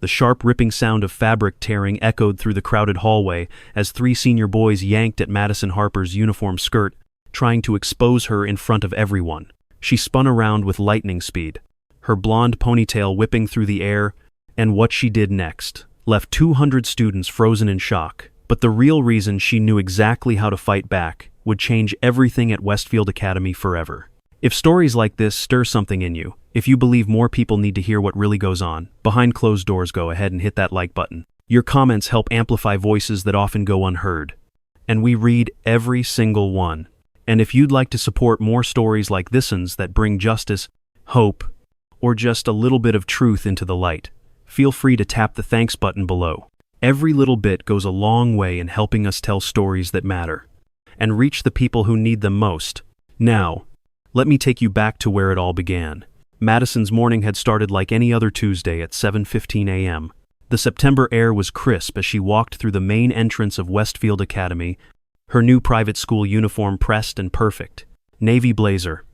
The sharp ripping sound of fabric tearing echoed through the crowded hallway as 3 senior boys yanked at Madison Harper's uniform skirt, trying to expose her in front of everyone. She spun around with lightning speed, her blonde ponytail whipping through the air, and what she did next left 200 students frozen in shock. But the real reason she knew exactly how to fight back would change everything at Westfield Academy forever. If stories like this stir something in you, if you believe more people need to hear what really goes on behind closed doors, go ahead and hit that like button. Your comments help amplify voices that often go unheard, and we read every single one. And if you'd like to support more stories like this ones that bring justice, hope, or just a little bit of truth into the light, feel free to tap the thanks button below. Every little bit goes a long way in helping us tell stories that matter and reach the people who need them most. Now, let me take you back to where it all began. Madison's morning had started like any other Tuesday at 7:15 a.m. The September air was crisp as she walked through the main entrance of Westfield Academy, her new private school uniform pressed and perfect. Navy blazer,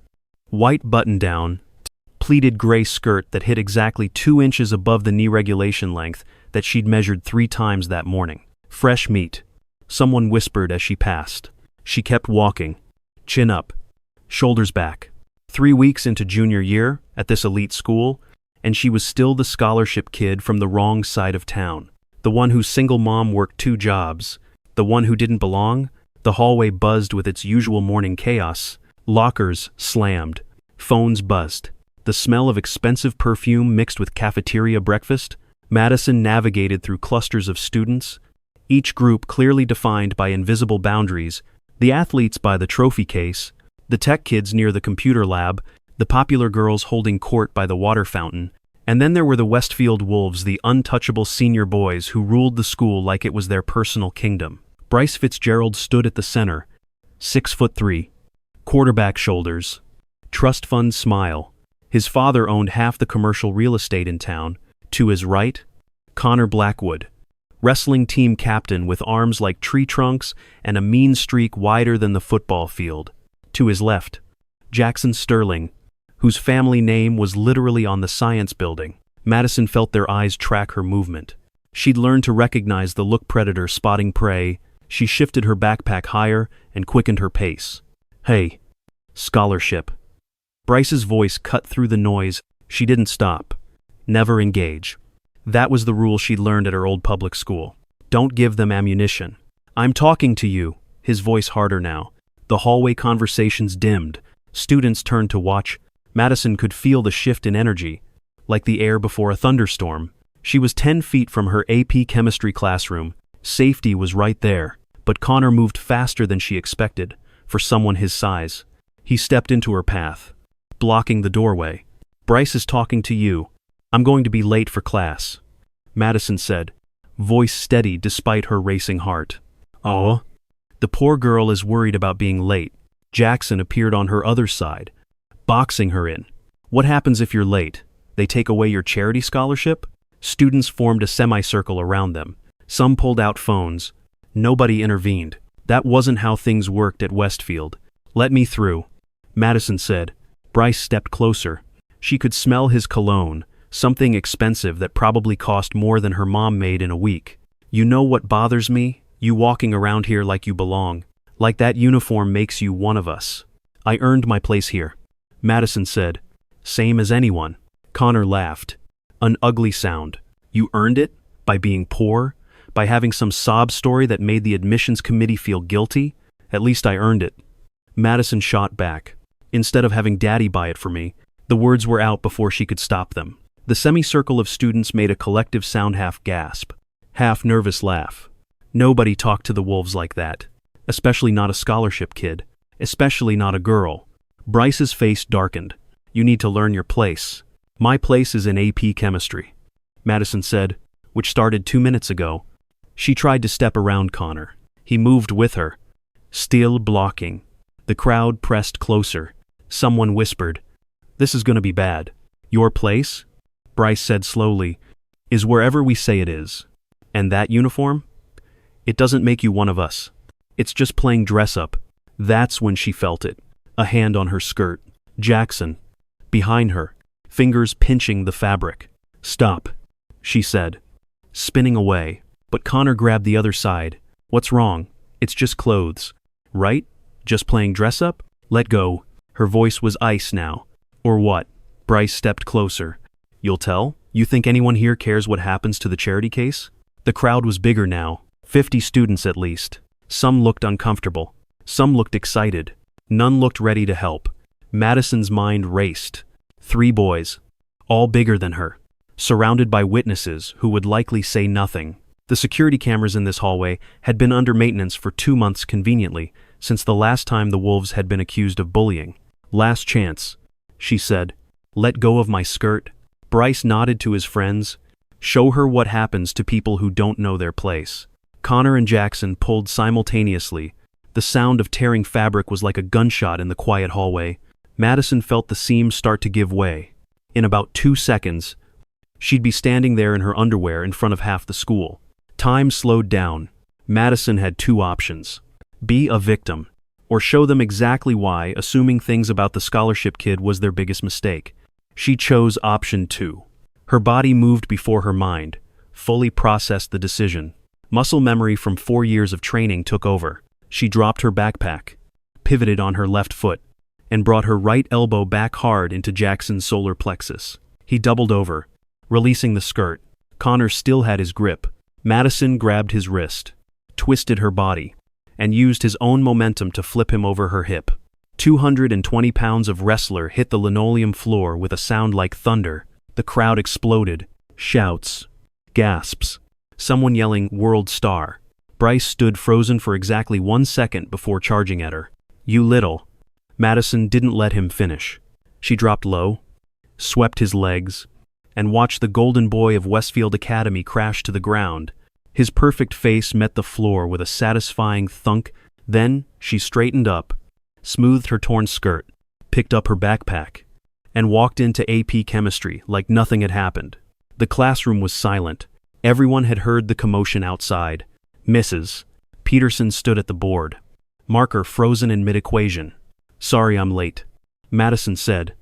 white button-down, pleated gray skirt that hit exactly 2 inches above the knee regulation length that she'd measured 3 times that morning. Fresh meat, someone whispered as she passed. She kept walking, chin up, shoulders back. 3 weeks into junior year at this elite school, and she was still the scholarship kid from the wrong side of town. The one whose single mom worked 2 jobs, the one who didn't belong. The hallway buzzed with its usual morning chaos. Lockers slammed, phones buzzed. The smell of expensive perfume mixed with cafeteria breakfast. Madison navigated through clusters of students, each group clearly defined by invisible boundaries, the athletes by the trophy case, the tech kids near the computer lab, the popular girls holding court by the water fountain, and then there were the Westfield Wolves, the untouchable senior boys who ruled the school like it was their personal kingdom. Bryce Fitzgerald stood at the center, 6'3", quarterback shoulders, trust fund smile. His father owned half the commercial real estate in town. To his right, Connor Blackwood, wrestling team captain with arms like tree trunks and a mean streak wider than the football field. To his left, Jackson Sterling, whose family name was literally on the science building. Madison felt their eyes track her movement. She'd learned to recognize the look predator spotting prey. She shifted her backpack higher and quickened her pace. Hey, scholarship. Bryce's voice cut through the noise. She didn't stop. Never engage. That was the rule she'd learned at her old public school. Don't give them ammunition. I'm talking to you, his voice harder now. The hallway conversations dimmed. Students turned to watch. Madison could feel the shift in energy, like the air before a thunderstorm. She was 10 feet from her AP chemistry classroom. Safety was right there, but Connor moved faster than she expected, for someone his size. He stepped into her path, blocking the doorway. Bryce is talking to you. I'm going to be late for class, Madison said, voice steady despite her racing heart. Oh? The poor girl is worried about being late. Jackson appeared on her other side, boxing her in. What happens if you're late? They take away your charity scholarship? Students formed a semicircle around them. Some pulled out phones. Nobody intervened. That wasn't how things worked at Westfield. Let me through, Madison said. Bryce stepped closer. She could smell his cologne, something expensive that probably cost more than her mom made in a week. You know what bothers me? You walking around here like you belong. Like that uniform makes you one of us. I earned my place here, Madison said. Same as anyone. Connor laughed. An ugly sound. You earned it? By being poor? By having some sob story that made the admissions committee feel guilty? At least I earned it. Madison shot back. Instead of having Daddy buy it for me. The words were out before she could stop them. The semicircle of students made a collective sound, half gasp, half nervous laugh. Nobody talked to the Wolves like that. Especially not a scholarship kid. Especially not a girl. Bryce's face darkened. You need to learn your place. My place is in AP chemistry, Madison said, which started 2 minutes ago. She tried to step around Connor. He moved with her, still blocking. The crowd pressed closer. Someone whispered, "This is going to be bad." Your place, Bryce said slowly, is wherever we say it is. And that uniform? It doesn't make you one of us. It's just playing dress up. That's when she felt it. A hand on her skirt. Jackson, behind her, fingers pinching the fabric. Stop, she said, spinning away. But Connor grabbed the other side. What's wrong? It's just clothes. Right? Just playing dress up? Let go. Her voice was ice now. Or what? Bryce stepped closer. You'll tell? You think anyone here cares what happens to the charity case? The crowd was bigger now, 50 students at least. Some looked uncomfortable. Some looked excited. None looked ready to help. Madison's mind raced. 3 boys, all bigger than her, surrounded by witnesses who would likely say nothing. The security cameras in this hallway had been under maintenance for 2 months conveniently, since the last time the wolves had been accused of bullying. Last chance, she said. Let go of my skirt. Bryce nodded to his friends. Show her what happens to people who don't know their place. Connor and Jackson pulled simultaneously. The sound of tearing fabric was like a gunshot in the quiet hallway. Madison felt the seams start to give way. In about 2 seconds, she'd be standing there in her underwear in front of half the school. Time slowed down. Madison had 2 options. Be a victim, or show them exactly why assuming things about the scholarship kid was their biggest mistake. She chose option 2. Her body moved before her mind, fully processed the decision. Muscle memory from 4 years of training took over. She dropped her backpack, pivoted on her left foot, and brought her right elbow back hard into Jackson's solar plexus. He doubled over, releasing the skirt. Connor still had his grip. Madison grabbed his wrist, twisted her body, and used his own momentum to flip him over her hip. 220 pounds of wrestler hit the linoleum floor with a sound like thunder. The crowd exploded. Shouts, gasps, someone yelling, "World Star." Bryce stood frozen for exactly 1 second before charging at her. You little. Madison didn't let him finish. She dropped low, swept his legs, and watched the golden boy of Westfield Academy crash to the ground. His perfect face met the floor with a satisfying thunk. Then she straightened up, smoothed her torn skirt, picked up her backpack, and walked into AP Chemistry like nothing had happened. The classroom was silent. Everyone had heard the commotion outside. Mrs. Peterson stood at the board, marker frozen in mid-equation. Sorry I'm late, Madison said,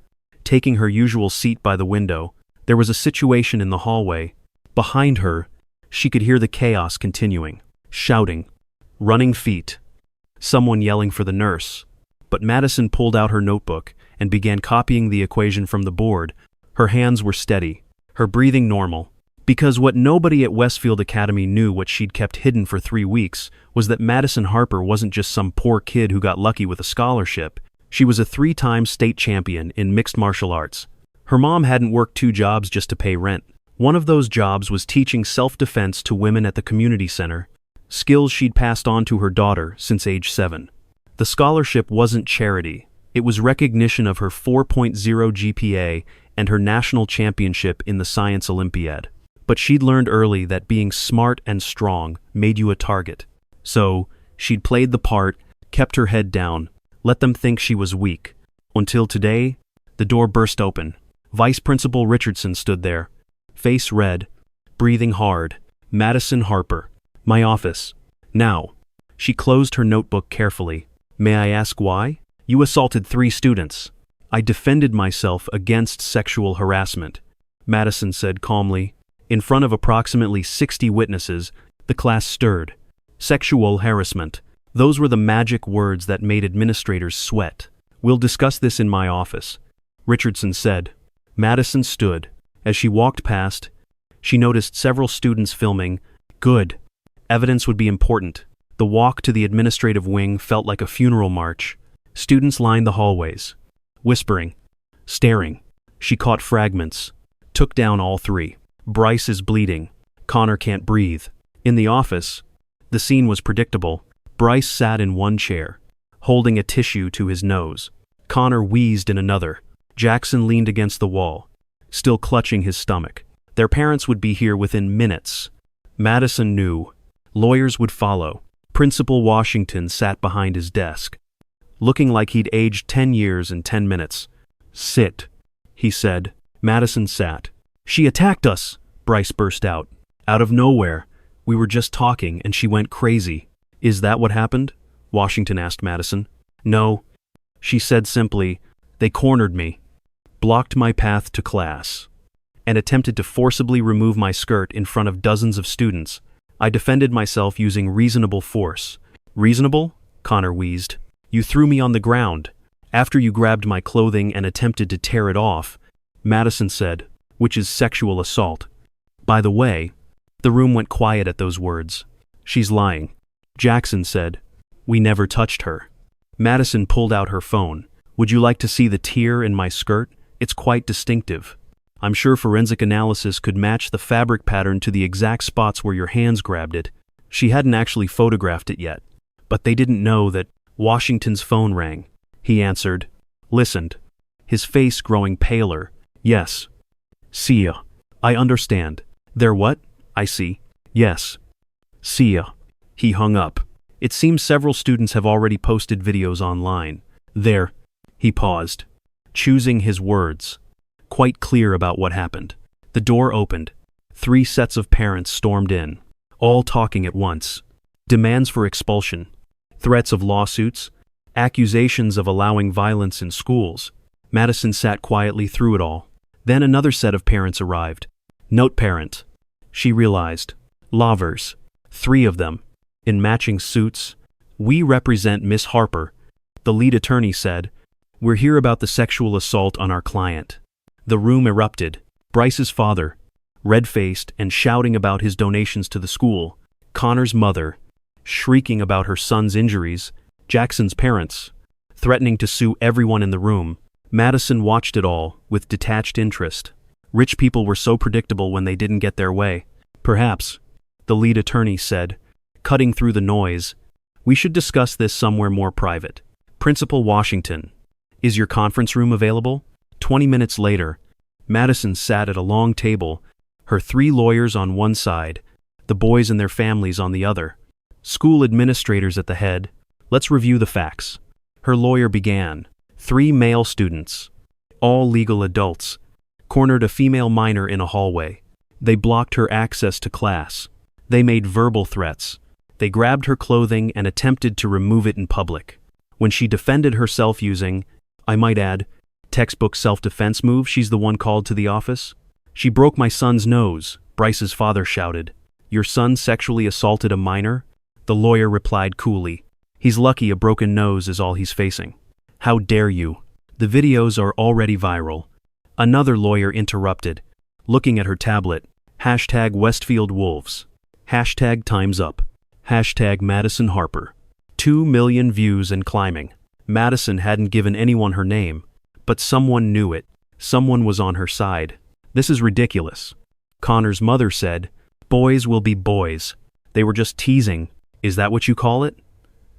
taking her usual seat by the window. There was a situation in the hallway. Behind her, she could hear the chaos continuing. Shouting, running feet, someone yelling for the nurse. But Madison pulled out her notebook and began copying the equation from the board. Her hands were steady, her breathing normal. Because what nobody at Westfield Academy knew, what she'd kept hidden for 3 weeks, was that Madison Harper wasn't just some poor kid who got lucky with a scholarship. She was a 3-time state champion in mixed martial arts. Her mom hadn't worked 2 jobs just to pay rent. One of those jobs was teaching self-defense to women at the community center, skills she'd passed on to her daughter since age 7. The scholarship wasn't charity. It was recognition of her 4.0 GPA and her national championship in the Science Olympiad. But she'd learned early that being smart and strong made you a target. So, she'd played the part, kept her head down, let them think she was weak. Until today, the door burst open. Vice Principal Richardson stood there, face red, breathing hard. Madison Harper. My office. Now. She closed her notebook carefully. May I ask why? You assaulted 3 students. I defended myself against sexual harassment, Madison said calmly. In front of approximately 60 witnesses, the class stirred. Sexual harassment. Those were the magic words that made administrators sweat. We'll discuss this in my office, Richardson said. Madison stood. As she walked past, she noticed several students filming. Good. Evidence would be important. The walk to the administrative wing felt like a funeral march. Students lined the hallways, whispering, staring. She caught fragments, took down all 3. Bryce is bleeding. Connor can't breathe. In the office, the scene was predictable. Bryce sat in one chair, holding a tissue to his nose. Connor wheezed in another. Jackson leaned against the wall, still clutching his stomach. Their parents would be here within minutes. Madison knew. Lawyers would follow. Principal Washington sat behind his desk, looking like he'd aged 10 years in 10 minutes. Sit, he said. Madison sat. She attacked us, Bryce burst out. Out of nowhere. We were just talking and she went crazy. Is that what happened? Washington asked Madison. No, she said simply. They cornered me, blocked my path to class. and attempted to forcibly remove my skirt in front of dozens of students. I defended myself using reasonable force. Reasonable? Connor wheezed. You threw me on the ground. After you grabbed my clothing and attempted to tear it off, Madison said, which is sexual assault. By the way, the room went quiet at those words. She's lying. Jackson said, we never touched her. Madison pulled out her phone. Would you like to see the tear in my skirt? It's quite distinctive. I'm sure forensic analysis could match the fabric pattern to the exact spots where your hands grabbed it. She hadn't actually photographed it yet, but they didn't know that. Washington's phone rang. He answered, listened, his face growing paler. Yes. See ya. I understand. They're what? I see. Yes. See ya. He hung up. It seems several students have already posted videos online. There. He paused, choosing his words, quite clear about what happened. The door opened. 3 sets of parents stormed in, all talking at once. Demands for expulsion, threats of lawsuits, accusations of allowing violence in schools. Madison sat quietly through it all. Then another set of parents arrived. Note parent. She realized. Lovers. 3 of them, in matching suits. We represent Miss Harper. The lead attorney said, we're here about the sexual assault on our client. The room erupted. Bryce's father, red-faced and shouting about his donations to the school. Connor's mother, shrieking about her son's injuries. Jackson's parents, threatening to sue everyone in the room. Madison watched it all, with detached interest. Rich people were so predictable when they didn't get their way. Perhaps, the lead attorney said, cutting through the noise, we should discuss this somewhere more private. Principal Washington, is your conference room available? 20 minutes later, Madison sat at a long table, her 3 lawyers on one side, the boys and their families on the other. School administrators at the head. Let's review the facts. Her lawyer began. 3 male students, all legal adults, cornered a female minor in a hallway. They blocked her access to class. They made verbal threats. They grabbed her clothing and attempted to remove it in public. When she defended herself using, I might add, textbook self-defense move, she's the one called to the office. She broke my son's nose, Bryce's father shouted. Your son sexually assaulted a minor? The lawyer replied coolly. He's lucky a broken nose is all he's facing. How dare you? The videos are already viral. Another lawyer interrupted, looking at her tablet. Hashtag Westfield Wolves. Hashtag Time's Up. Hashtag Madison Harper. 2 million views and climbing. Madison hadn't given anyone her name, but someone knew it. Someone was on her side. This is ridiculous. Connor's mother said, boys will be boys. They were just teasing. Is that what you call it?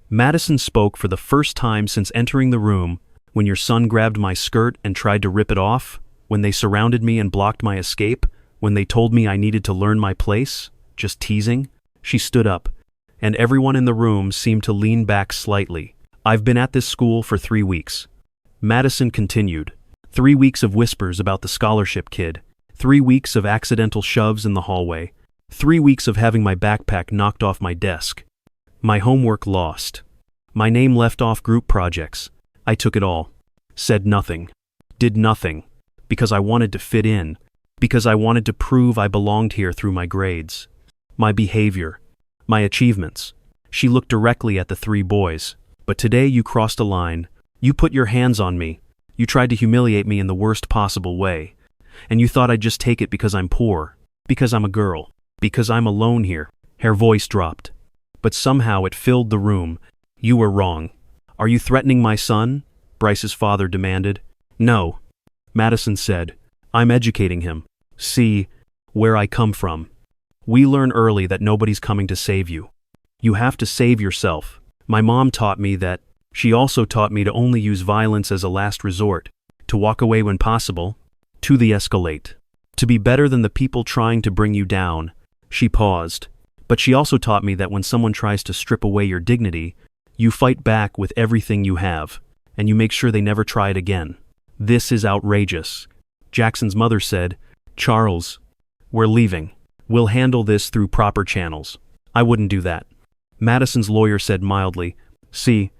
Madison spoke for the first time since entering the room. When your son grabbed my skirt and tried to rip it off, when they surrounded me and blocked my escape, when they told me I needed to learn my place, just teasing. She stood up, and everyone in the room seemed to lean back slightly. I've been at this school for 3 weeks. Madison continued. 3 weeks of whispers about the scholarship kid. 3 weeks of accidental shoves in the hallway. 3 weeks of having my backpack knocked off my desk. My homework lost. My name left off group projects. I took it all. Said nothing. Did nothing. Because I wanted to fit in. Because I wanted to prove I belonged here through my grades. My behavior. My achievements. She looked directly at the 3 boys. But today you crossed a line. You put your hands on me. You tried to humiliate me in the worst possible way. And you thought I'd just take it because I'm poor. Because I'm a girl. Because I'm alone here. Her voice dropped. But somehow it filled the room. You were wrong. Are you threatening my son? Bryce's father demanded. No. Madison said. I'm educating him. See, where I come from. We learn early that nobody's coming to save you. You have to save yourself. My mom taught me that. She also taught me to only use violence as a last resort, to walk away when possible, to de-escalate, to be better than the people trying to bring you down. She paused. But she also taught me that when someone tries to strip away your dignity, you fight back with everything you have, and you make sure they never try it again. This is outrageous. Jackson's mother said, Charles, we're leaving. We'll handle this through proper channels. I wouldn't do that. Madison's lawyer said mildly, see,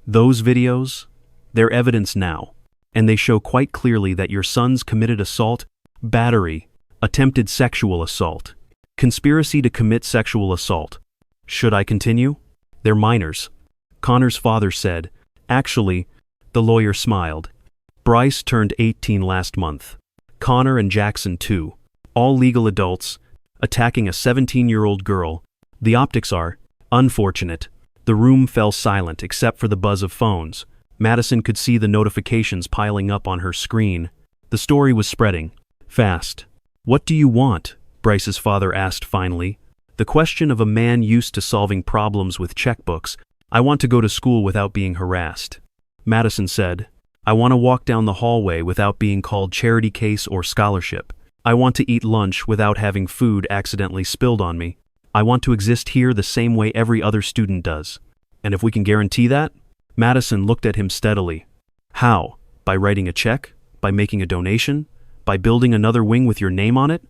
those videos, they're evidence now, and they show quite clearly that your sons committed assault, battery, Attempted sexual assault. Conspiracy to commit sexual assault. Should I continue? They're minors. Connor's father said. Actually, the lawyer smiled. Bryce turned 18 last month. Connor and Jackson too. All legal adults, attacking a 17-year-old girl. The optics are unfortunate. The room fell silent except for the buzz of phones. Madison could see the notifications piling up on her screen. The story was spreading. Fast. What do you want? Bryce's father asked finally. The question of a man used to solving problems with checkbooks. I want to go to school without being harassed. Madison said, I want to walk down the hallway without being called charity case or scholarship. I want to eat lunch without having food accidentally spilled on me. I want to exist here the same way every other student does. And if we can guarantee that? Madison looked at him steadily. How? By writing a check? By making a donation? By building another wing with your name on it?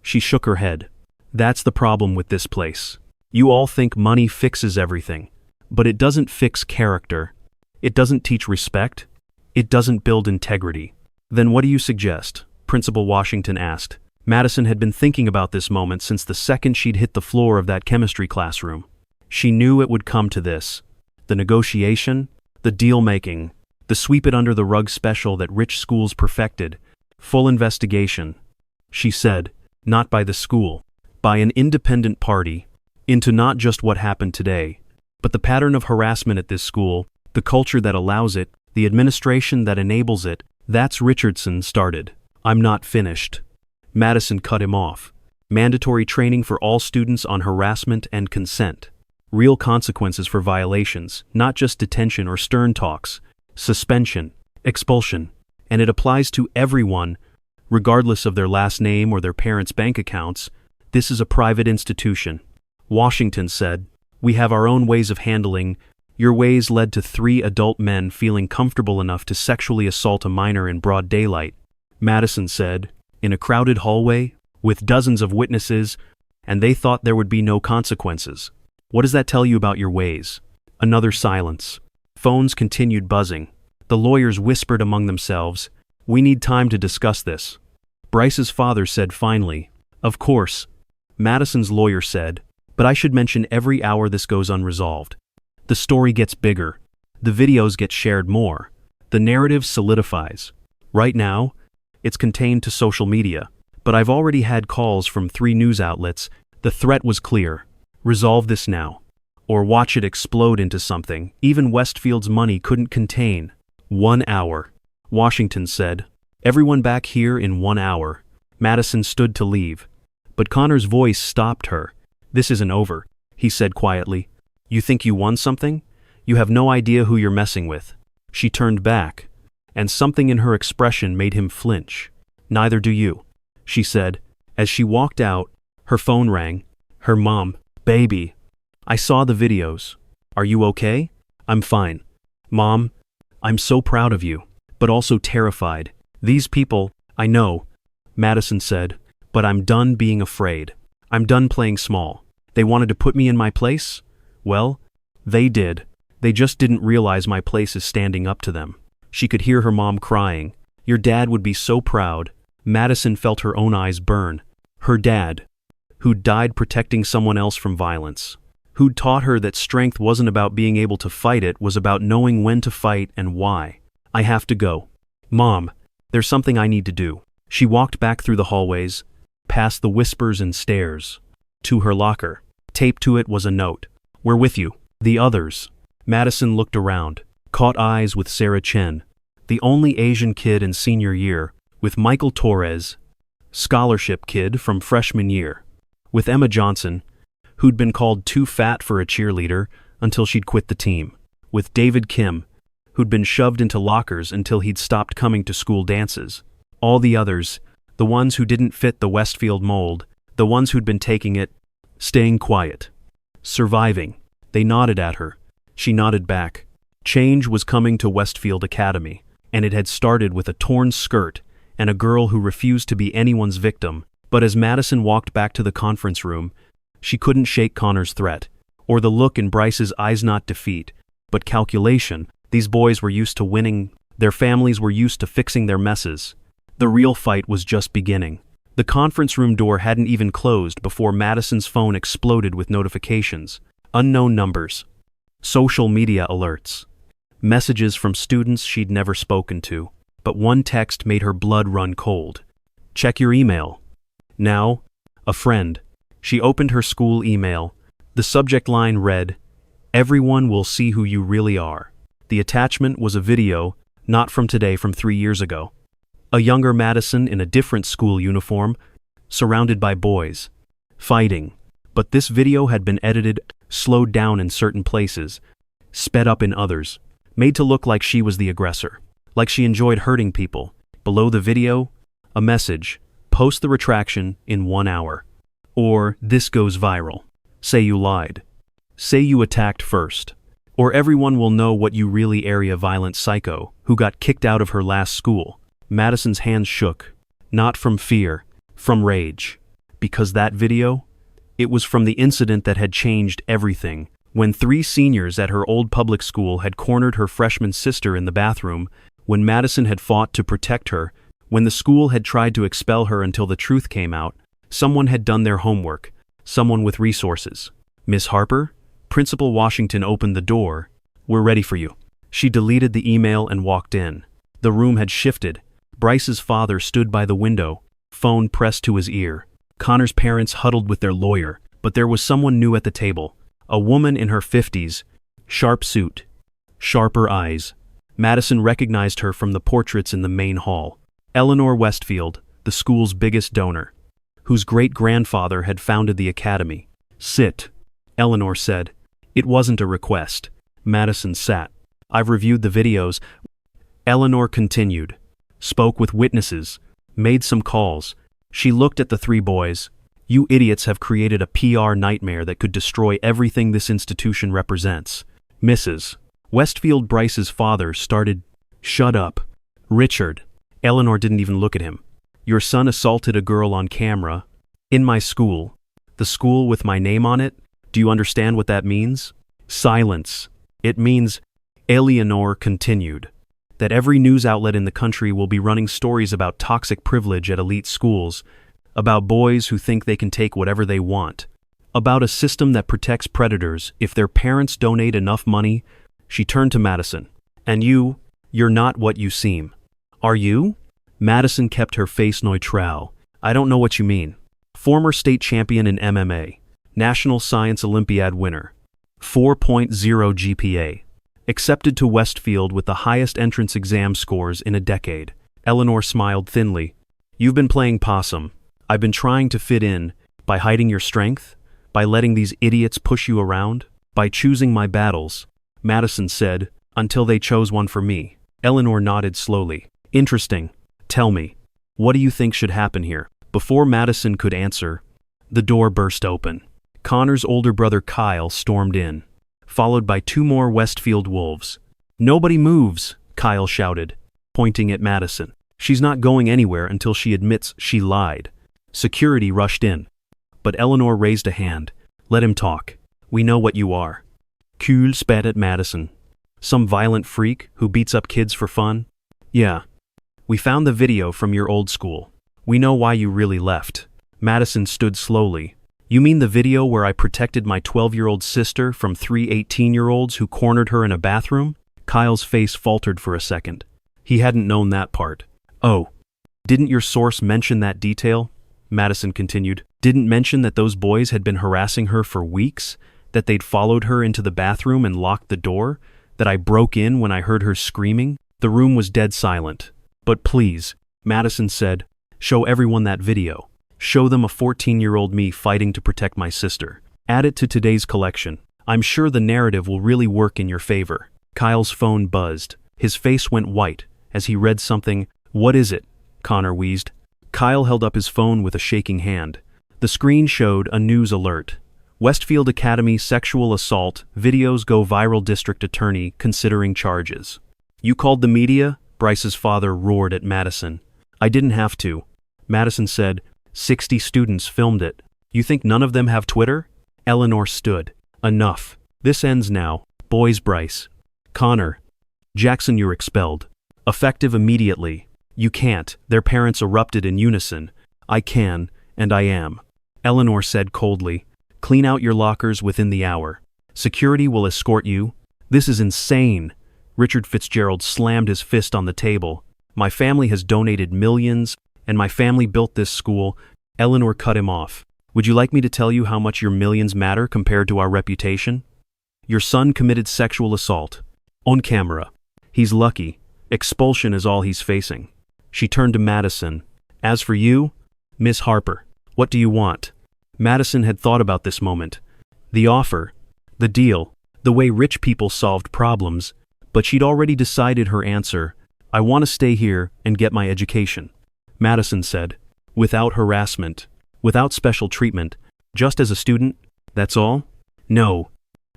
She shook her head. That's the problem with this place. You all think money fixes everything. But it doesn't fix character. It doesn't teach respect. It doesn't build integrity. Then what do you suggest? Principal Washington asked. Madison had been thinking about this moment since the second she'd hit the floor of that chemistry classroom. She knew it would come to this. The negotiation, the deal-making, the sweep-it-under-the-rug special that rich schools perfected, full investigation. She said, not by the school, by an independent party, into not just what happened today, but the pattern of harassment at this school, the culture that allows it, the administration that enables it. That's Richardson started. I'm not finished. Madison cut him off. Mandatory training for all students on harassment and consent. Real consequences for violations, not just detention or stern talks. Suspension, expulsion. And it applies to everyone, regardless of their last name or their parents' bank accounts. This is a private institution. Washington said, we have our own ways of handling. Your ways led to 3 adult men feeling comfortable enough to sexually assault a minor in broad daylight. Madison said, in a crowded hallway, with dozens of witnesses, and they thought there would be no consequences. What does that tell you about your ways? Another silence. Phones continued buzzing. The lawyers whispered among themselves, we need time to discuss this. Bryce's father said finally, of course. Madison's lawyer said, but I should mention every hour this goes unresolved. The story gets bigger. The videos get shared more. The narrative solidifies. Right now, it's contained to social media, but I've already had calls from 3 news outlets. The threat was clear. Resolve this now, or watch it explode into something even Westfield's money couldn't contain. 1 hour. Washington said, everyone back here in 1 hour. Madison stood to leave, but Connor's voice stopped her. This isn't over, he said quietly. You think you won something? You have no idea who you're messing with. She turned back, and something in her expression made him flinch. Neither do you, she said. As she walked out, her phone rang. Her mom. Baby. I saw the videos. Are you okay? I'm fine. Mom, I'm so proud of you, but also terrified. These people, I know, Madison said, but I'm done being afraid. I'm done playing small. They wanted to put me in my place? Well, they did. They just didn't realize my place is standing up to them. She could hear her mom crying. Your dad would be so proud. Madison felt her own eyes burn. Her dad, who'd died protecting someone else from violence, who'd taught her that strength wasn't about being able to fight, it was about knowing when to fight and why. I have to go. Mom, there's something I need to do. She walked back through the hallways, past the whispers and stares, to her locker. Taped to it was a note. We're with you. The others. Madison looked around, caught eyes with Sarah Chen, the only Asian kid in senior year, with Michael Torres, scholarship kid from freshman year, with Emma Johnson, who'd been called too fat for a cheerleader until she'd quit the team, with David Kim, who'd been shoved into lockers until he'd stopped coming to school dances. All the others, the ones who didn't fit the Westfield mold, the ones who'd been taking it, staying quiet, surviving. They nodded at her. She nodded back. Change was coming to Westfield Academy, and it had started with a torn skirt and a girl who refused to be anyone's victim. But as Madison walked back to the conference room, she couldn't shake Connor's threat, or the look in Bryce's eyes. Not defeat, but calculation. These boys were used to winning. Their families were used to fixing their messes. The real fight was just beginning. The conference room door hadn't even closed before Madison's phone exploded with notifications. Unknown numbers. Social media alerts. Messages from students she'd never spoken to. But one text made her blood run cold. Check your email. Now, a friend. She opened her school email. The subject line read, "Everyone will see who you really are." The attachment was a video, not from today, from 3 years ago. A younger Madison in a different school uniform, surrounded by boys, fighting. But this video had been edited, slowed down in certain places, sped up in others, made to look like she was the aggressor, like she enjoyed hurting people. Below the video, a message, "Post the retraction in 1 hour." Or, "This goes viral. Say you lied. Say you attacked first. Or everyone will know what you really area violent psycho who got kicked out of her last school." Madison's hands shook, not from fear, from rage. Because that video? It was from the incident that had changed everything. When 3 seniors at her old public school had cornered her freshman sister in the bathroom, when Madison had fought to protect her, when the school had tried to expel her until the truth came out, someone had done their homework, someone with resources. "Miss Harper?" Principal Washington opened the door. "We're ready for you." She deleted the email and walked in. The room had shifted. Bryce's father stood by the window, phone pressed to his ear. Connor's parents huddled with their lawyer, but there was someone new at the table. A woman in her 50s, sharp suit, sharper eyes. Madison recognized her from the portraits in the main hall. Eleanor Westfield, the school's biggest donor, whose great-grandfather had founded the academy. "Sit," Eleanor said. It wasn't a request. Madison sat. "I've reviewed the videos." Eleanor continued. Spoke with witnesses. Made some calls. She looked at the 3 boys. "You idiots have created a PR nightmare that could destroy everything this institution represents." Mrs. Westfield, Bryce's father, started. "Shut up. Richard." Eleanor didn't even look at him. "Your son assaulted a girl on camera. In my school. The school with my name on it? Do you understand what that means?" Silence. "It means," Eleanor continued, "that every news outlet in the country will be running stories about toxic privilege at elite schools, about boys who think they can take whatever they want, about a system that protects predators if their parents donate enough money." She turned to Madison. "And you're not what you seem. Are you?" Madison kept her face neutral. "I don't know what you mean." Former state champion in MMA. National Science Olympiad winner. 4.0 GPA. Accepted to Westfield with the highest entrance exam scores in a decade. Eleanor smiled thinly. "You've been playing possum. I've been trying to fit in, by hiding your strength, by letting these idiots push you around, by choosing my battles," Madison said, "until they chose one for me." Eleanor nodded slowly. "Interesting. Tell me, what do you think should happen here?" Before Madison could answer, the door burst open. Connor's older brother Kyle stormed in, followed by 2 more Westfield wolves. "Nobody moves," Kyle shouted, pointing at Madison. "She's not going anywhere until she admits she lied." Security rushed in, but Eleanor raised a hand. "Let him talk. We know what you are." Kuhl spat at Madison. "Some violent freak who beats up kids for fun?" "Yeah. We found the video from your old school. We know why you really left." Madison stood slowly. "You mean the video where I protected my 12-year-old sister from 3 18-year-olds who cornered her in a bathroom?" Kyle's face faltered for a second. He hadn't known that part. "Oh, didn't your source mention that detail?" Madison continued. "Didn't mention that those boys had been harassing her for weeks? That they'd followed her into the bathroom and locked the door? That I broke in when I heard her screaming?" The room was dead silent. "But please," Madison said, "show everyone that video. Show them a 14-year-old me fighting to protect my sister. Add it to today's collection. I'm sure the narrative will really work in your favor." Kyle's phone buzzed. His face went white as he read something. "What is it?" Connor wheezed. Kyle held up his phone with a shaking hand. The screen showed a news alert. "Westfield Academy sexual assault, videos go viral, district attorney considering charges." "You called the media?" Bryce's father roared at Madison. "I didn't have to," Madison said. 60 students filmed it. "You think none of them have Twitter?" Eleanor stood. "Enough. This ends now. Boys, Bryce. Connor. Jackson, you're expelled. Effective immediately." "You can't." Their parents erupted in unison. I can, and I am. Eleanor said coldly. Clean out your lockers within the hour. Security will escort you. This is insane. Richard Fitzgerald slammed his fist on the table. My family has donated millions, and my family built this school. Eleanor cut him off. Would you like me to tell you how much your millions matter compared to our reputation? Your son committed sexual assault. On camera. He's lucky. Expulsion is all he's facing. She turned to Madison. As for you, Miss Harper, what do you want? Madison had thought about this moment. The offer, the deal, the way rich people solved problems, but she'd already decided her answer. I want to stay here and get my education. Madison said, without harassment, without special treatment, just as a student, that's all? No.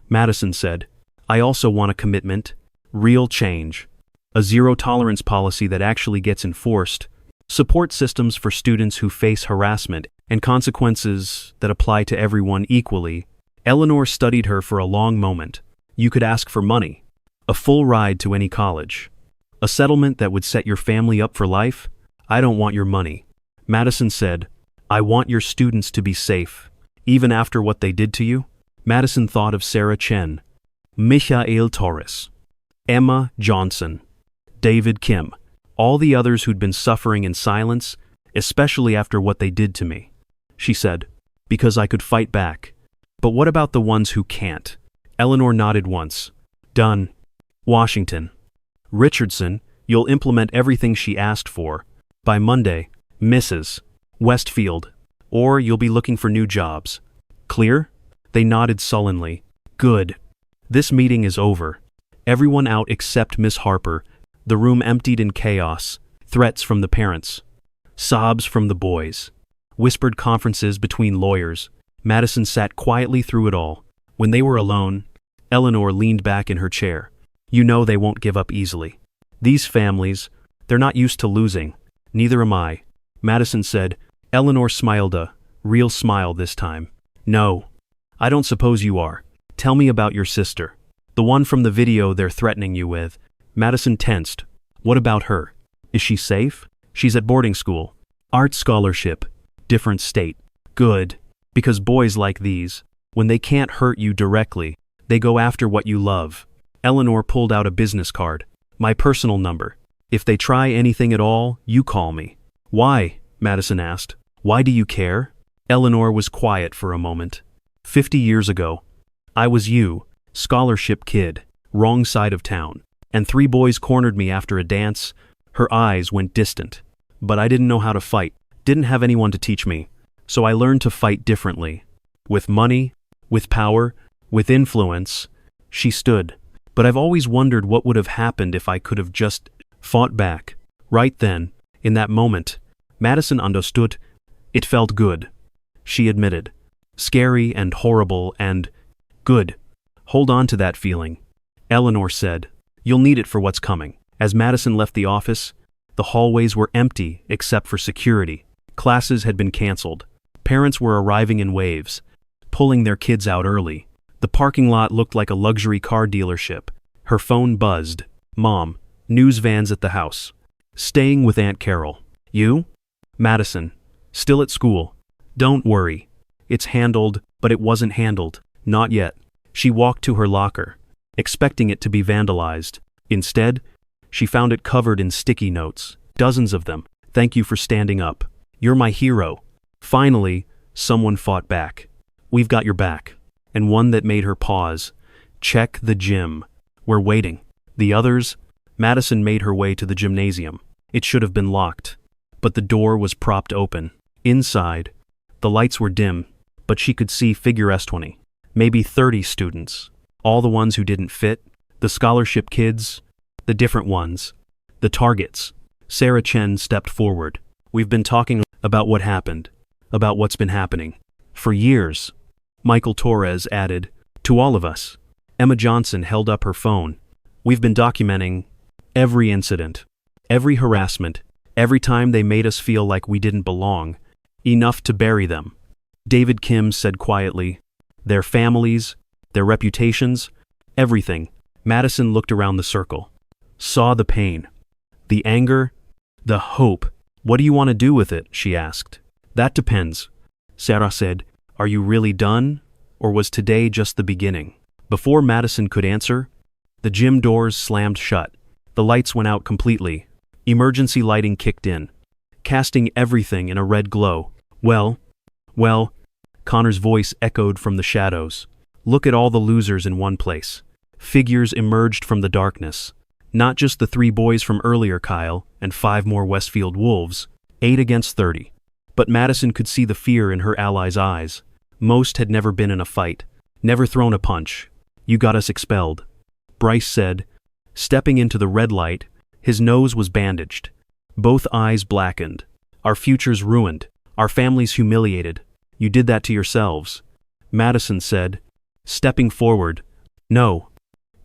Madison said, I also want a commitment, real change, a zero-tolerance policy that actually gets enforced, support systems for students who face harassment, and consequences that apply to everyone equally. Eleanor studied her for a long moment. You could ask for money, a full ride to any college, a settlement that would set your family up for life. I don't want your money. Madison said, I want your students to be safe, even after what they did to you. Madison thought of Sarah Chen, Michael Torres, Emma Johnson, David Kim, all the others who'd been suffering in silence, especially after what they did to me. She said, because I could fight back. But what about the ones who can't? Eleanor nodded once. Done. Washington. Richardson, you'll implement everything she asked for. By Monday, Mrs. Westfield. Or you'll be looking for new jobs. Clear? They nodded sullenly. Good. This meeting is over. Everyone out except Miss Harper. The room emptied in chaos. Threats from the parents. Sobs from the boys. Whispered conferences between lawyers. Madison sat quietly through it all. When they were alone, Eleanor leaned back in her chair. You know they won't give up easily. These families, they're not used to losing. Neither am I. Madison said. Eleanor smiled a real smile this time. No. I don't suppose you are. Tell me about your sister. The one from the video they're threatening you with. Madison tensed. What about her? Is she safe? She's at boarding school. Art scholarship. Different state. Good. Because boys like these, when they can't hurt you directly, they go after what you love. Eleanor pulled out a business card. My personal number. If they try anything at all, you call me. Why? Madison asked. Why do you care? Eleanor was quiet for a moment. 50 years ago, I was you, scholarship kid, wrong side of town, and 3 boys cornered me after a dance. Her eyes went distant. But I didn't know how to fight, didn't have anyone to teach me, so I learned to fight differently. With money, with power, with influence. She stood. But I've always wondered what would have happened if I could have just fought back. Right then, in that moment, Madison understood. It felt good. She admitted. Scary and horrible and good. Hold on to that feeling. Eleanor said. You'll need it for what's coming. As Madison left the office, the hallways were empty except for security. Classes had been canceled. Parents were arriving in waves, pulling their kids out early. The parking lot looked like a luxury car dealership. Her phone buzzed. Mom, news vans at the house. Staying with Aunt Carol. You? Madison. Still at school. Don't worry. It's handled, but it wasn't handled. Not yet. She walked to her locker, expecting it to be vandalized. Instead, she found it covered in sticky notes. Dozens of them. Thank you for standing up. You're my hero. Finally, someone fought back. We've got your back. And one that made her pause. Check the gym. We're waiting. The others? Madison made her way to the gymnasium. It should have been locked, but the door was propped open. Inside, the lights were dim, but she could see figure 20, maybe 30 students. All the ones who didn't fit, the scholarship kids, the different ones, the targets. Sarah Chen stepped forward. We've been talking about what happened, about what's been happening. For years. Michael Torres added, to all of us. Emma Johnson held up her phone. We've been documenting every incident, every harassment, every time they made us feel like we didn't belong, enough to bury them. David Kim said quietly, their families, their reputations, everything. Madison looked around the circle, saw the pain, the anger, the hope. What do you want to do with it? She asked. That depends. Sarah said, are you really done? Or was today just the beginning? Before Madison could answer, the gym doors slammed shut. The lights went out completely. Emergency lighting kicked in, casting everything in a red glow. Well, Connor's voice echoed from the shadows. Look at all the losers in one place. Figures emerged from the darkness. Not just the 3 boys from earlier, Kyle, and 5 more Westfield Wolves, 8 against 30. But Madison could see the fear in her allies' eyes. Most had never been in a fight, never thrown a punch. You got us expelled, Bryce said, stepping into the red light. His nose was bandaged. Both eyes blackened. Our future's ruined. Our families humiliated. You did that to yourselves, Madison said, stepping forward. No,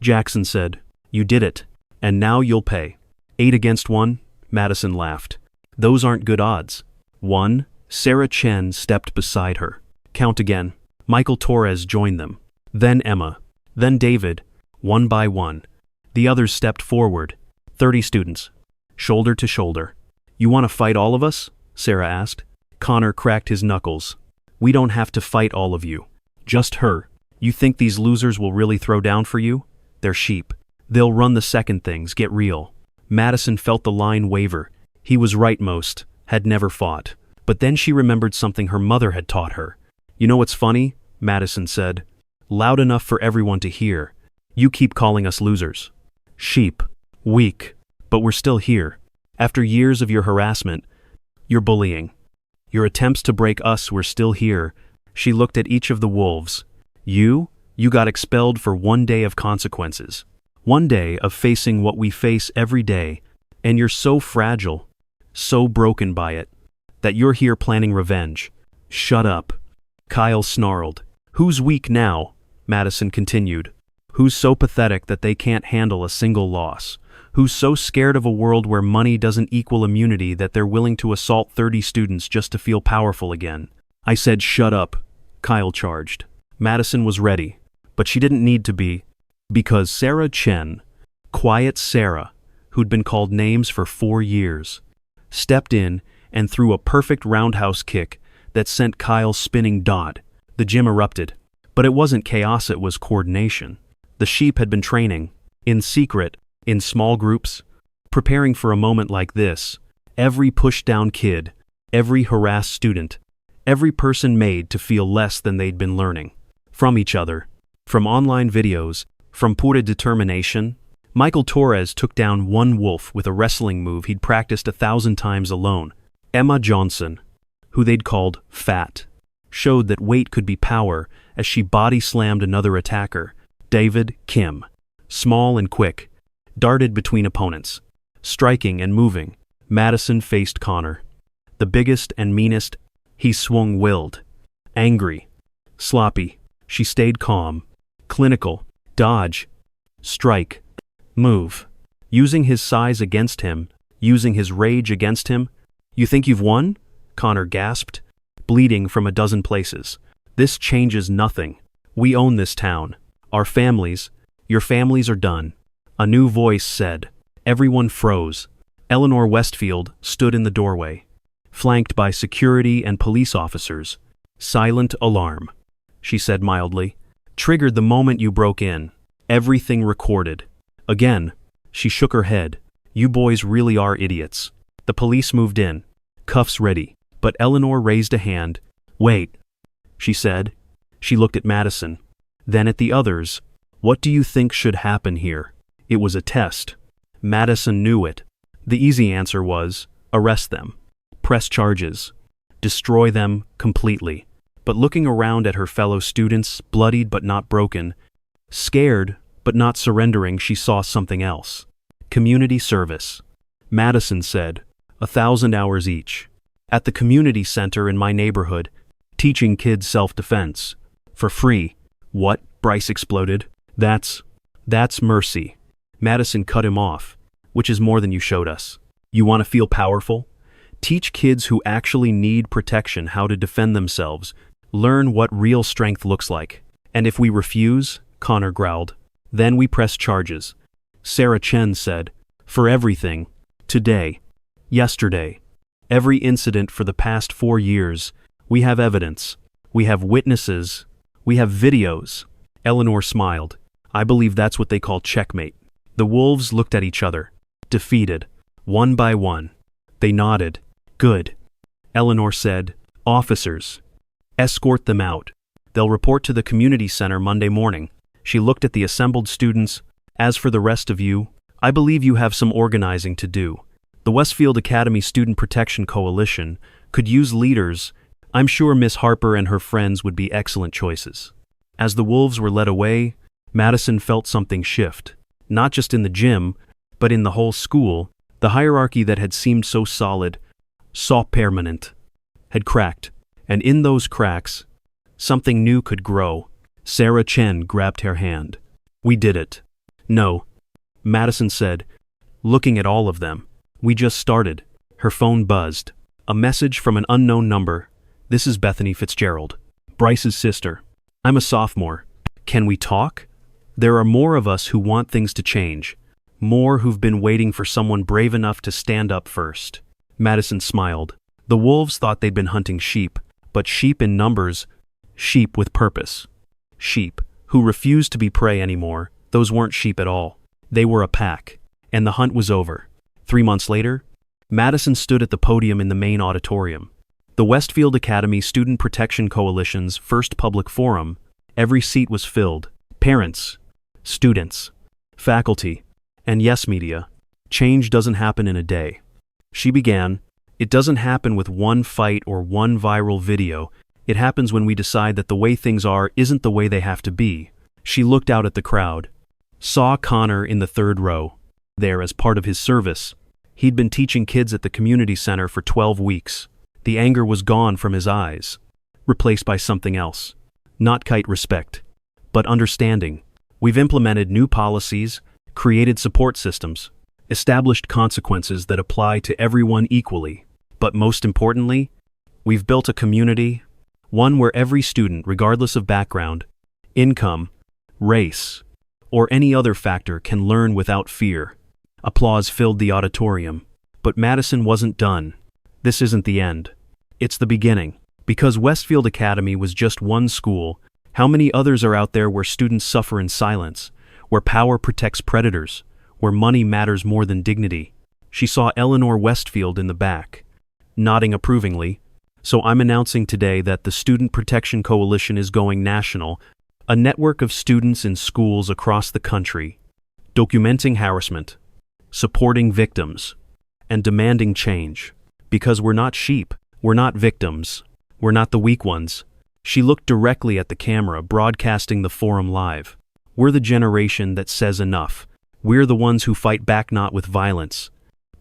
Jackson said. You did it, and now you'll pay. 8 against 1, Madison laughed. Those aren't good odds. 1, Sarah Chen stepped beside her. Count again. Michael Torres joined them. Then Emma. Then David. One by one. The others stepped forward. 30 students. Shoulder to shoulder. You want to fight all of us? Sarah asked. Connor cracked his knuckles. We don't have to fight all of you. Just her. You think these losers will really throw down for you? They're sheep. They'll run the second things, get real. Madison felt the line waver. He was right, most had never fought. But then she remembered something her mother had taught her. You know what's funny? Madison said. Loud enough for everyone to hear. You keep calling us losers. Sheep. Weak. But we're still here. After years of your harassment, your bullying, your attempts to break us, we're still here. She looked at each of the wolves. You got expelled for 1 day of consequences. 1 day of facing what we face every day. And you're so fragile, so broken by it, that you're here planning revenge. Shut up. Kyle snarled. Who's weak now? Madison continued. Who's so pathetic that they can't handle a single loss? Who's so scared of a world where money doesn't equal immunity that they're willing to assault 30 students just to feel powerful again? I said shut up, Kyle charged. Madison was ready, but she didn't need to be, because Sarah Chen, quiet Sarah, who'd been called names for 4 years, stepped in and threw a perfect roundhouse kick that sent Kyle spinning. The gym erupted. But it wasn't chaos, it was coordination. The sheep had been training, in secret, in small groups, preparing for a moment like this. Every pushed-down kid, every harassed student, every person made to feel less than they'd been learning. From each other, from online videos, from pure determination. Michael Torres took down one wolf with a wrestling move he'd practiced 1,000 times alone. Emma Johnson, who they'd called Fat, showed that weight could be power as she body-slammed another attacker. David Kim, small and quick, darted between opponents, striking and moving. Madison faced Connor. The biggest and meanest, he swung willed. Angry. Sloppy. She stayed calm. Clinical. Dodge. Strike. Move. Using his size against him, using his rage against him. You think you've won? Connor gasped, bleeding from a dozen places. This changes nothing. We own this town. Our families, your families are done. A new voice said. Everyone froze. Eleanor Westfield stood in the doorway, flanked by security and police officers. Silent alarm, she said mildly. Triggered the moment you broke in. Everything recorded. Again, she shook her head. You boys really are idiots. The police moved in, cuffs ready, but Eleanor raised a hand. Wait, she said. She looked at Madison, then at the others. What do you think should happen here? It was a test. Madison knew it. The easy answer was, arrest them, press charges, destroy them completely. But looking around at her fellow students, bloodied but not broken, scared but not surrendering, she saw something else. Community service. Madison said, 1,000 hours each. At the community center in my neighborhood, teaching kids self-defense. For free. What? Bryce exploded. That's mercy. Madison cut him off. Which is more than you showed us. You want to feel powerful? Teach kids who actually need protection how to defend themselves. Learn what real strength looks like. And if we refuse, Connor growled, then we press charges. Sarah Chen said, for everything. Today. Yesterday. Every incident for the past 4 years. We have evidence. We have witnesses. We have videos. Eleanor smiled. I believe that's what they call checkmate. The wolves looked at each other, defeated, one by one. They nodded. Good. Eleanor said, Officers. Escort them out. They'll report to the community center Monday morning. She looked at the assembled students. As for the rest of you, I believe you have some organizing to do. The Westfield Academy Student Protection Coalition could use leaders. I'm sure Miss Harper and her friends would be excellent choices. As the wolves were led away, Madison felt something shift. Not just in the gym, but in the whole school. The hierarchy that had seemed so solid, so permanent, had cracked. And in those cracks, something new could grow. Sarah Chen grabbed her hand. We did it. No, Madison said, looking at all of them. We just started. Her phone buzzed. A message from an unknown number. This is Bethany Fitzgerald, Bryce's sister. I'm a sophomore. Can we talk? There are more of us who want things to change. More who've been waiting for someone brave enough to stand up first. Madison smiled. The wolves thought they'd been hunting sheep, but sheep in numbers, sheep with purpose. Sheep who refused to be prey anymore. Those weren't sheep at all. They were a pack, and the hunt was over. 3 months later, Madison stood at the podium in the main auditorium. The Westfield Academy Student Protection Coalition's first public forum. Every seat was filled. Parents, students, faculty, and yes, media. Change doesn't happen in a day. She began, it doesn't happen with one fight or one viral video. It happens when we decide that the way things are isn't the way they have to be. She looked out at the crowd. Saw Connor in the third row. There as part of his service. He'd been teaching kids at the community center for 12 weeks. The anger was gone from his eyes, replaced by something else. Not kite respect, but understanding. We've implemented new policies, created support systems, established consequences that apply to everyone equally. But most importantly, we've built a community, one where every student, regardless of background, income, race, or any other factor, can learn without fear. Applause filled the auditorium. But Madison wasn't done. This isn't the end. It's the beginning. Because Westfield Academy was just one school, how many others are out there where students suffer in silence, where power protects predators, where money matters more than dignity? She saw Eleanor Westfield in the back, nodding approvingly. So I'm announcing today that the Student Protection Coalition is going national, a network of students in schools across the country, documenting harassment, supporting victims, and demanding change. Because we're not sheep, we're not victims, we're not the weak ones. She looked directly at the camera broadcasting the forum live. We're the generation that says enough. We're the ones who fight back not with violence,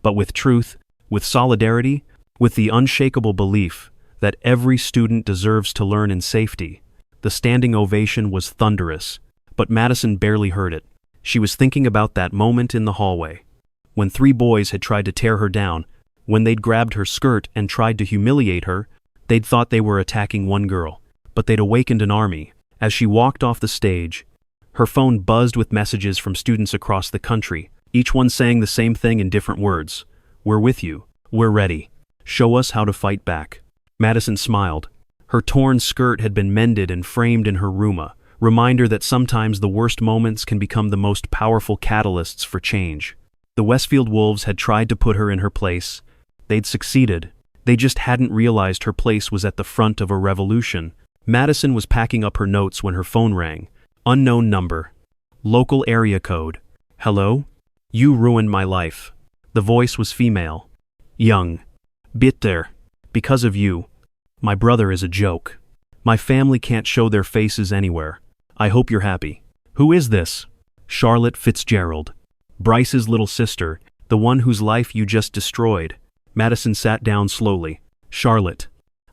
but with truth, with solidarity, with the unshakable belief that every student deserves to learn in safety. The standing ovation was thunderous, but Madison barely heard it. She was thinking about that moment in the hallway, when 3 boys had tried to tear her down, when they'd grabbed her skirt and tried to humiliate her. They'd thought they were attacking one girl, but they'd awakened an army. As she walked off the stage, her phone buzzed with messages from students across the country, each one saying the same thing in different words. We're with you. We're ready. Show us how to fight back. Madison smiled. Her torn skirt had been mended and framed in her room, a reminder that sometimes the worst moments can become the most powerful catalysts for change. The Westfield Wolves had tried to put her in her place. They'd succeeded. They just hadn't realized her place was at the front of a revolution. Madison was packing up her notes when her phone rang. Unknown number. Local area code. Hello? You ruined my life. The voice was female. Young. Bitter. Because of you. My brother is a joke. My family can't show their faces anywhere. I hope you're happy. Who is this? Charlotte Fitzgerald. Bryce's little sister, the one whose life you just destroyed. Madison sat down slowly. Charlotte.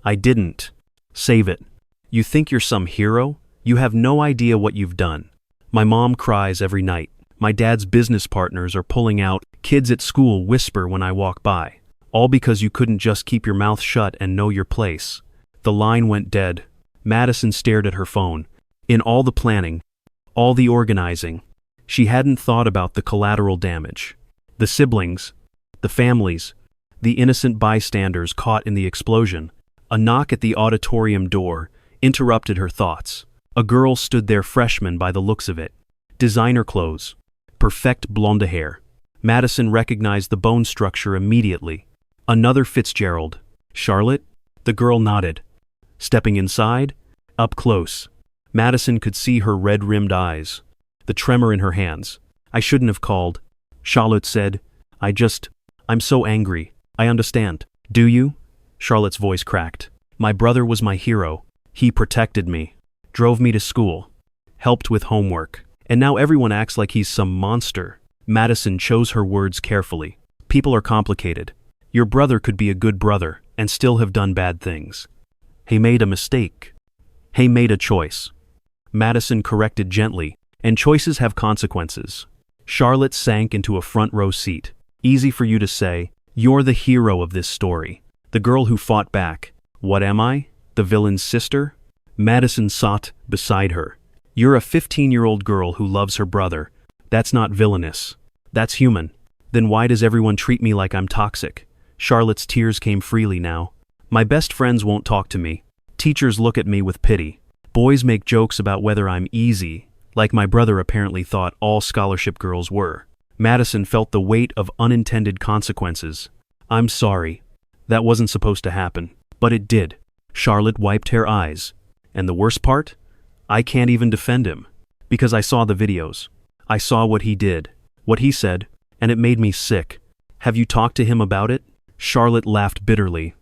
I didn't. Save it. You think you're some hero? You have no idea what you've done. My mom cries every night. My dad's business partners are pulling out. Kids at school whisper when I walk by. All because you couldn't just keep your mouth shut and know your place. The line went dead. Madison stared at her phone. In all the planning, all the organizing, she hadn't thought about the collateral damage. The siblings, the families, the innocent bystanders caught in the explosion. A knock at the auditorium door interrupted her thoughts. A girl stood there, freshman by the looks of it. Designer clothes. Perfect blonde hair. Madison recognized the bone structure immediately. Another Fitzgerald. Charlotte? The girl nodded. Stepping inside, up close, Madison could see her red-rimmed eyes, the tremor in her hands. I shouldn't have called, Charlotte said. I'm so angry. I understand. Do you? Charlotte's voice cracked. My brother was my hero. He protected me, drove me to school, helped with homework, and now everyone acts like he's some monster. Madison chose her words carefully. People are complicated. Your brother could be a good brother and still have done bad things. He made a mistake. He made a choice. Madison corrected gently, and choices have consequences. Charlotte sank into a front row seat. Easy for you to say, you're the hero of this story. The girl who fought back. What am I? The villain's sister? Madison sat beside her. You're a 15-year-old girl who loves her brother. That's not villainous. That's human. Then why does everyone treat me like I'm toxic? Charlotte's tears came freely now. My best friends won't talk to me. Teachers look at me with pity. Boys make jokes about whether I'm easy, like my brother apparently thought all scholarship girls were. Madison felt the weight of unintended consequences. I'm sorry. That wasn't supposed to happen. But it did. Charlotte wiped her eyes. And the worst part? I can't even defend him. Because I saw the videos. I saw what he did, what he said, and it made me sick. Have you talked to him about it? Charlotte laughed bitterly.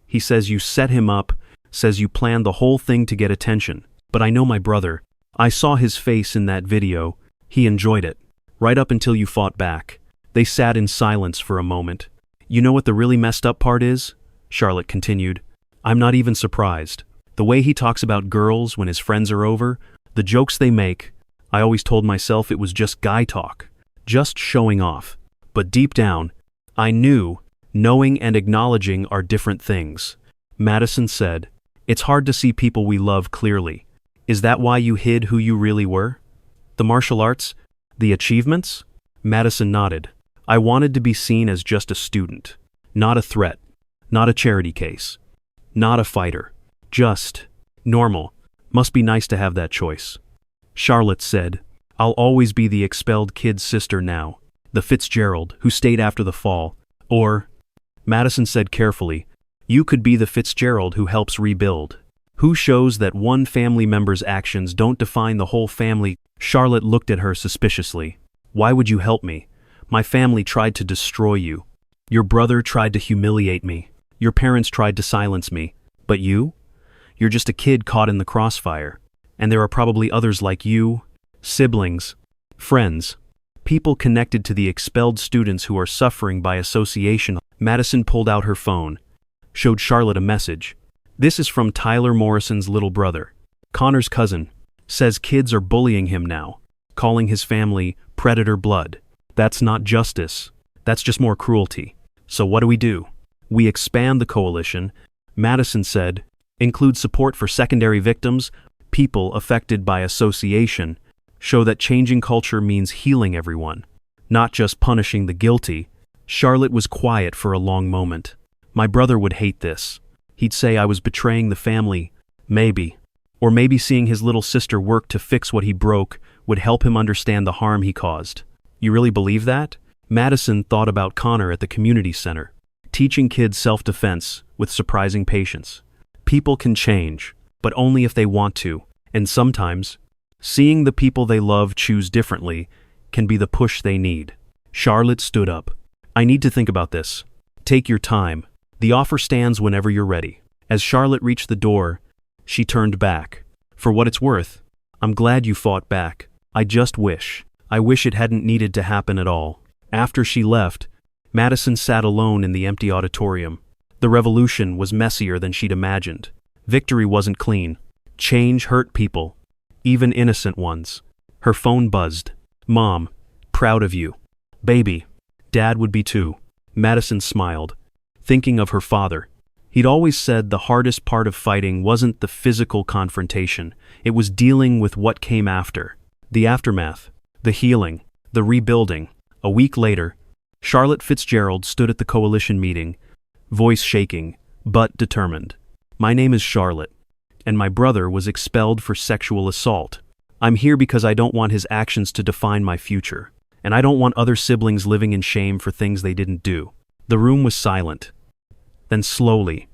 He says you set him up, says you planned the whole thing to get attention. But I know my brother. I saw his face in that video. He enjoyed it. Right up until you fought back. They sat in silence for a moment. You know what the really messed up part is? Charlotte continued. I'm not even surprised. The way he talks about girls when his friends are over, the jokes they make, I always told myself it was just guy talk. Just showing off. But deep down, I knew knowing and acknowledging are different things. Madison said, it's hard to see people we love clearly. Is that why you hid who you really were? The martial arts? The achievements? Madison nodded. I wanted to be seen as just a student. Not a threat. Not a charity case. Not a fighter. Just normal. Must be nice to have that choice. Charlotte said, I'll always be the expelled kid's sister now. The Fitzgerald who stayed after the fall. Or, Madison said carefully, you could be the Fitzgerald who helps rebuild. Who shows that one family member's actions don't define the whole family? Charlotte looked at her suspiciously. Why would you help me? My family tried to destroy you. Your brother tried to humiliate me. Your parents tried to silence me. But you? You're just a kid caught in the crossfire. And there are probably others like you, siblings, friends, people connected to the expelled students who are suffering by association. Madison pulled out her phone, showed Charlotte a message. This is from Tyler Morrison's little brother, Connor's cousin. Says kids are bullying him now, calling his family predator blood. That's not justice. That's just more cruelty. So what do? We expand the coalition, Madison said, include support for secondary victims, people affected by association, show that changing culture means healing everyone, not just punishing the guilty. Charlotte was quiet for a long moment. My brother would hate this. He'd say I was betraying the family, maybe. Or maybe seeing his little sister work to fix what he broke would help him understand the harm he caused. You really believe that? Madison thought about Connor at the community center, teaching kids self-defense with surprising patience. People can change, but only if they want to, and sometimes, seeing the people they love choose differently can be the push they need. Charlotte stood up. I need to think about this. Take your time. The offer stands whenever you're ready. As Charlotte reached the door, she turned back. For what it's worth, I'm glad you fought back. I wish it hadn't needed to happen at all. After she left, Madison sat alone in the empty auditorium. The revolution was messier than she'd imagined. Victory wasn't clean. Change hurt people, even innocent ones. Her phone buzzed. Mom, proud of you. Baby, Dad would be too. Madison smiled, thinking of her father. He'd always said the hardest part of fighting wasn't the physical confrontation, it was dealing with what came after. The aftermath, the healing, the rebuilding. A week later, Charlotte Fitzgerald stood at the coalition meeting, voice shaking, but determined. "My name is Charlotte, and my brother was expelled for sexual assault. I'm here because I don't want his actions to define my future, and I don't want other siblings living in shame for things they didn't do." The room was silent. Then slowly,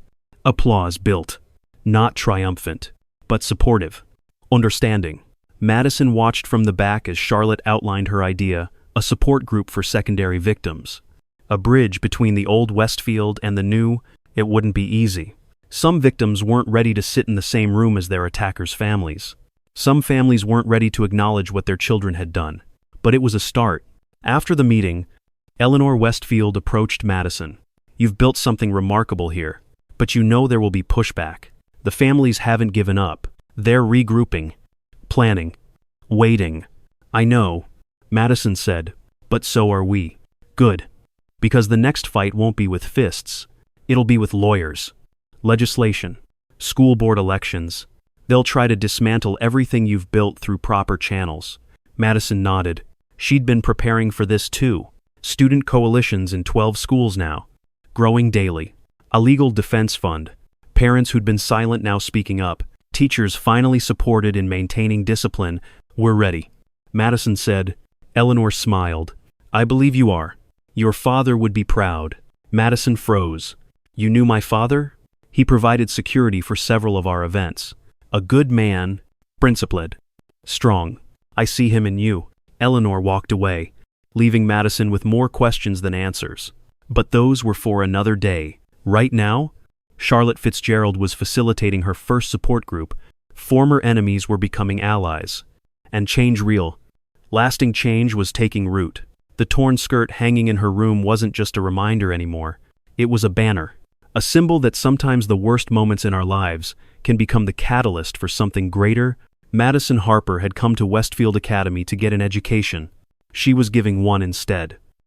applause built, not triumphant, but supportive, understanding. Madison watched from the back as Charlotte outlined her idea, a support group for secondary victims. A bridge between the old Westfield and the new. It wouldn't be easy. Some victims weren't ready to sit in the same room as their attackers' families. Some families weren't ready to acknowledge what their children had done. But it was a start. After the meeting, Eleanor Westfield approached Madison. "You've built something remarkable here, but you know there will be pushback. The families haven't given up. They're regrouping, planning, waiting." "I know," Madison said, "but so are we." "Good. Because the next fight won't be with fists. It'll be with lawyers, legislation, school board elections. They'll try to dismantle everything you've built through proper channels." Madison nodded. She'd been preparing for this too. Student coalitions in 12 schools now, growing daily. A legal defense fund. Parents who'd been silent now speaking up. Teachers finally supported in maintaining discipline. "We're ready," Madison said. Eleanor smiled. "I believe you are. Your father would be proud." Madison froze. "You knew my father? He provided security for several of our events. A good man, principled, strong. I see him in you." Eleanor walked away, leaving Madison with more questions than answers. But those were for another day. Right now, Charlotte Fitzgerald was facilitating her first support group. Former enemies were becoming allies. And change real. Lasting change was taking root. The torn skirt hanging in her room wasn't just a reminder anymore. It was a banner. A symbol that sometimes the worst moments in our lives can become the catalyst for something greater. Madison Harper had come to Westfield Academy to get an education. She was giving one instead.